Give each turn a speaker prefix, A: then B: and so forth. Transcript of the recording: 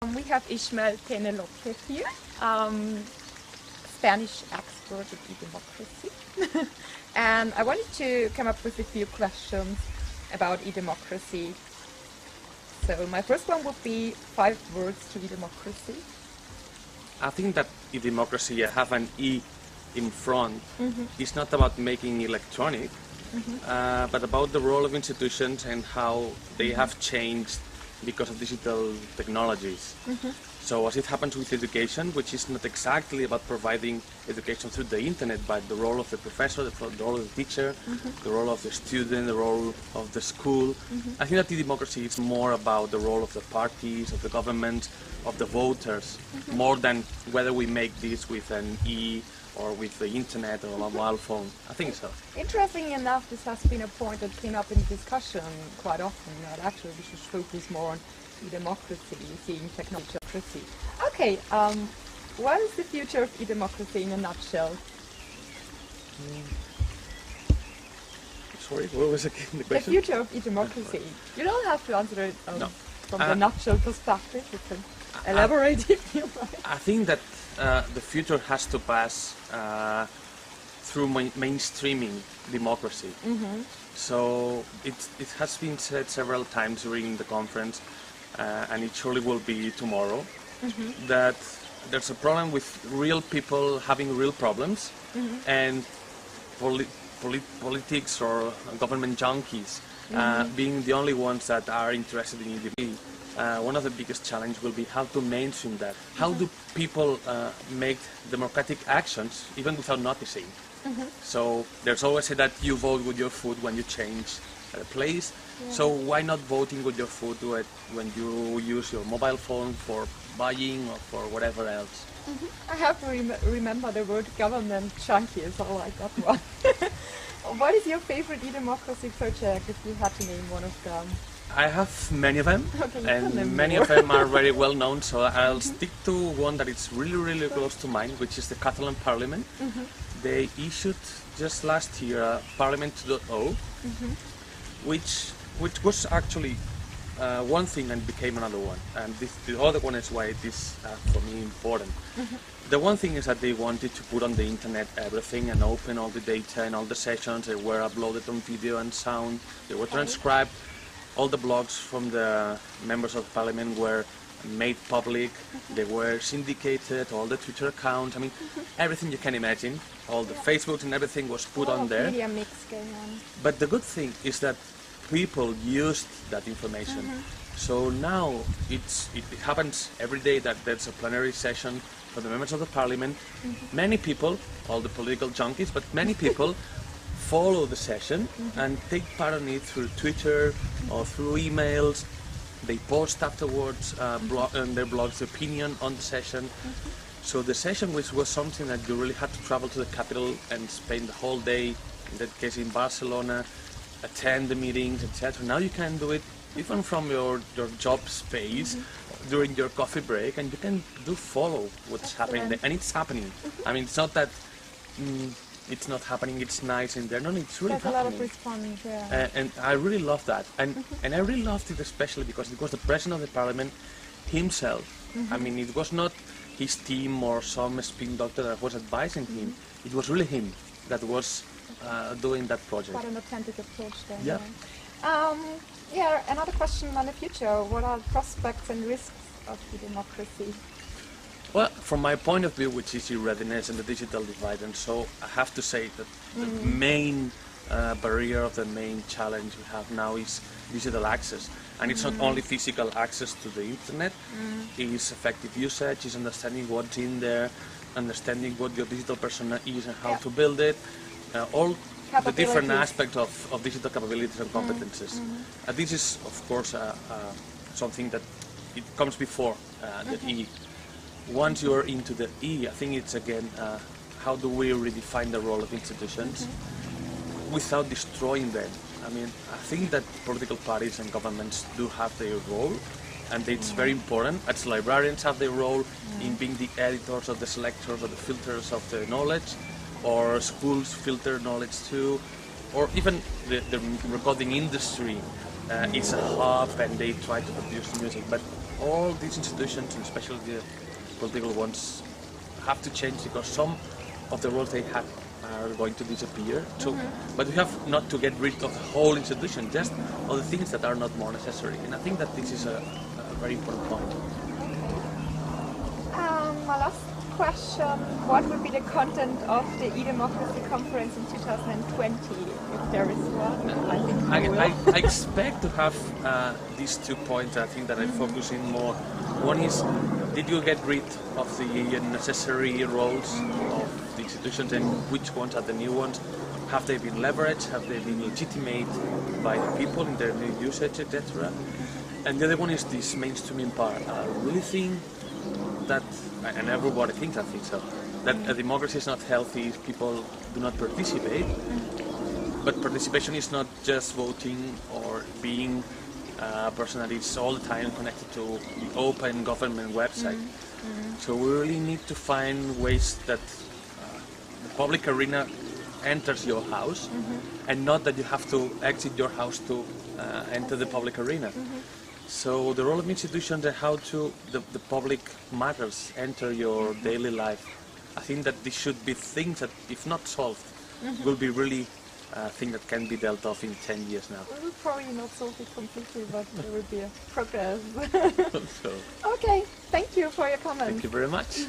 A: We have Ismael Peña-López here, Spanish expert of e-democracy. And I wanted to come up with a few questions about e-democracy. So my first one would be 5 words to e-democracy.
B: I think that e-democracy, have an E in front, is not about making electronic, but about the role of institutions and how they have changed because of digital technologies. So as it happens with education, which is not exactly about providing education through the internet, but the role of the professor, the role of the teacher, the role of the student, the role of the school. I think that e-democracy is more about the role of the parties, of the government, of the voters, more than whether we make this with an E or with the internet or a mobile phone. I think so.
A: Interesting enough, this has been a point that came up in discussion quite often, that actually we should focus more on e-democracy, seeing technology. Okay, what is the future of e-democracy in a nutshell?
B: Sorry, what was again the question?
A: The future of e-democracy. You don't have to answer it from the nutshell perspective. You can elaborate if you like.
B: I think that the future has to pass through mainstreaming democracy. So it has been said several times during the conference, and it surely will be tomorrow, that there's a problem with real people having real problems, and politics or government junkies being the only ones that are interested in it. One of the biggest challenges will be how to mainstream that. How do people make democratic actions even without noticing? So there's always said that you vote with your food when you change a place. So why not voting with your food when you use your mobile phone for buying or for whatever else?
A: I have to remember the word government junkie, so I got one. What is your favorite e-democracy project, if you had to name one of them?
B: I have many of them, and many of them are very well known, so I'll stick to one that is really close to mine, which is the Catalan Parliament. They issued just last year Parliament 2.0, which was actually one thing and became another one, and the other one is why it is for me important. The one thing is that they wanted to put on the internet everything and open all the data and all the sessions. They were uploaded on video and sound, they were transcribed. All the blogs from the members of parliament were made public, they were syndicated, all the Twitter accounts, I mean, everything you can imagine, all the Facebooks and everything was put on there.
A: Media mix going on.
B: But the good thing is that people used that information. So now it happens every day that there's a plenary session for the members of the parliament. Many people, all the political junkies, but many people follow the session and take part in it through Twitter or through emails. They post afterwards on their blogs the opinion on the session. So the session, which was something that you really had to travel to the capital and spend the whole day, in that case in Barcelona, attend the meetings, etc. Now you can do it even from your job space during your coffee break, and you can follow what's happening there. And it's happening. I mean, it's not that it's not happening, it's nice in there. No, it's really happening.
A: There's a lot of response,
B: and I really love that. And I really loved it especially because it was the President of the Parliament himself. I mean, it was not his team or some spin doctor that was advising him. It was really him that was doing that project.
A: Quite an authentic approach there.
B: Yeah.
A: Another question on the future. What are the prospects and risks of e-democracy?
B: Well, from my point of view, which is e-readiness and the digital divide, and so I have to say that the main barrier, of the main challenge we have now is digital access. And it's not only physical access to the internet, it's effective usage, it's understanding what's in there, understanding what your digital persona is and how to build it, all the different aspects of digital capabilities and competences. This is, of course, something that it comes before the E. Once you're into the E, I think it's again, how do we redefine the role of institutions without destroying them? I mean, I think that political parties and governments do have their role, and it's very important. As librarians have their role in being the editors or the selectors or the filters of the knowledge, or schools filter knowledge too, or even the recording industry is a hub and they try to produce music. But all these institutions, and especially the political ones, have to change because some of the roles they have are going to disappear. So, but we have not to get rid of the whole institution, just all the things that are not more necessary. And I think that this is a very important point.
A: My last question, what would be the content of the E-Democracy conference in 2020, if there is one? I think you will.
B: I expect to have these 2 points. I think that I focus in more. One is, did you get rid of the necessary roles of the institutions, and which ones are the new ones? Have they been leveraged? Have they been legitimate by the people in their new usage, etc.? And the other one is this mainstreaming part. I really think that, and everybody thinks I think so, that a democracy is not healthy if people do not participate. But participation is not just voting or being a person that is all the time connected to the open government website. So we really need to find ways that the public arena enters your house, and not that you have to exit your house to enter the public arena. So the role of institutions and how to the public matters enter your daily life. I think that this should be things that, if not solved, will be really thing that can be dealt with in 10 years now.
A: We will probably not solve it completely, but there will be a progress.
B: So,
A: Okay, thank you for your comments.
B: thank you very much.